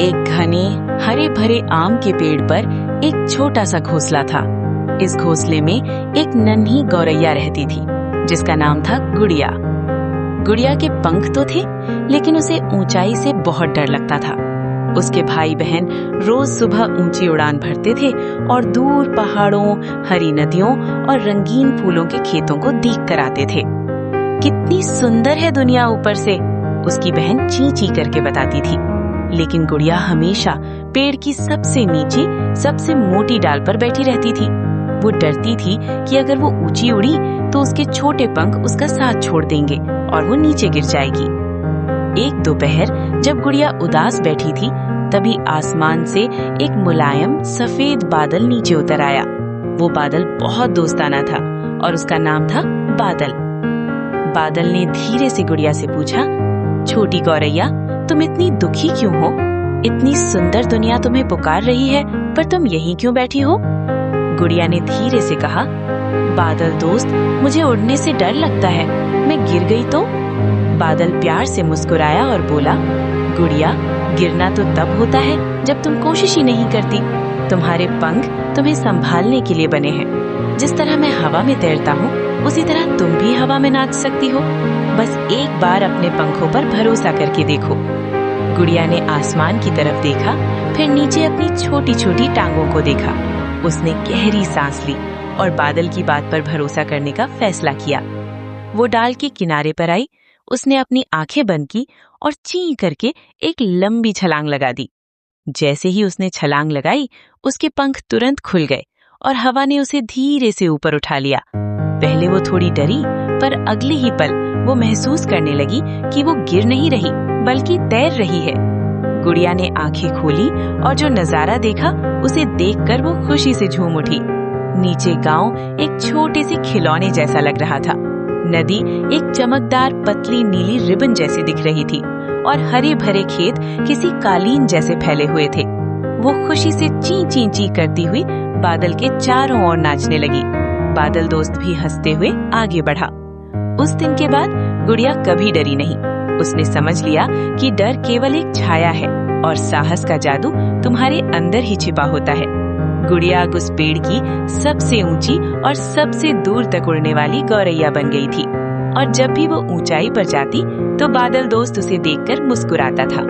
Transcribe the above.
एक घने हरे भरे आम के पेड़ पर एक छोटा सा घोंसला था। इस घोंसले में एक नन्ही गौरैया रहती थी जिसका नाम था गुड़िया। गुड़िया के पंख तो थे लेकिन उसे ऊंचाई से बहुत डर लगता था। उसके भाई बहन रोज सुबह ऊंची उड़ान भरते थे और दूर पहाड़ों, हरी नदियों और रंगीन फूलों के खेतों को देख कर आते थे। कितनी सुंदर है दुनिया ऊपर से, उसकी बहन ची ची करके बताती थी। लेकिन गुड़िया हमेशा पेड़ की सबसे नीचे सबसे मोटी डाल पर बैठी रहती थी। वो डरती थी कि अगर वो ऊंची उड़ी तो उसके छोटे पंख उसका साथ छोड़ देंगे और वो नीचे गिर जाएगी। एक दोपहर जब गुड़िया उदास बैठी थी तभी आसमान से एक मुलायम सफेद बादल नीचे उतर आया। वो बादल बहुत दोस्ताना था और उसका नाम था बादल। बादल ने धीरे से गुड़िया से पूछा, छोटी गौरैया, तुम इतनी दुखी क्यों हो? इतनी सुंदर दुनिया तुम्हें पुकार रही है पर तुम यहीं क्यों बैठी हो? गुड़िया ने धीरे से कहा, बादल दोस्त, मुझे उड़ने से डर लगता है, मैं गिर गई तो? बादल प्यार से मुस्कुराया और बोला, गुड़िया, गिरना तो तब होता है जब तुम कोशिश ही नहीं करती। तुम्हारे पंख तुम्हें संभालने के लिए बने हैं। जिस तरह मैं हवा में तैरता हूँ उसी तरह तुम भी हवा में नाच सकती हो। बस एक बार अपने पंखों पर भरोसा करके देखो। गुड़िया ने आसमान की तरफ देखा, फिर नीचे अपनी छोटी छोटी टांगों को देखा। उसने गहरी सांस ली और बादल की बात पर भरोसा करने का फैसला किया। वो डाल के किनारे पर आई, उसने अपनी आंखें बंद की और ची करके एक लंबी छलांग लगा दी। जैसे ही उसने छलांग लगाई उसके पंख तुरंत खुल गए और हवा ने उसे धीरे से ऊपर उठा लिया। पहले वो थोड़ी डरी पर अगले ही पल वो महसूस करने लगी कि वो गिर नहीं रही बल्कि तैर रही है। गुड़िया ने आंखें खोली और जो नजारा देखा उसे देखकर वो खुशी से झूम उठी। नीचे गांव एक छोटे से खिलौने जैसा लग रहा था। नदी एक चमकदार पतली नीली रिबन जैसी दिख रही थी और हरे भरे खेत किसी कालीन जैसे फैले हुए थे। वो खुशी से ची ची ची करती हुई बादल के चारों ओर नाचने लगी। बादल दोस्त भी हंसते हुए आगे बढ़ा। उस दिन के बाद गुड़िया कभी डरी नहीं। उसने समझ लिया कि डर केवल एक छाया है और साहस का जादू तुम्हारे अंदर ही छिपा होता है। गुड़िया उस पेड़ की सबसे ऊंची और सबसे दूर तक उड़ने वाली गौरैया बन गई थी और जब भी वो ऊंचाई पर जाती तो बादल दोस्त उसे देखकर मुस्कुराता था।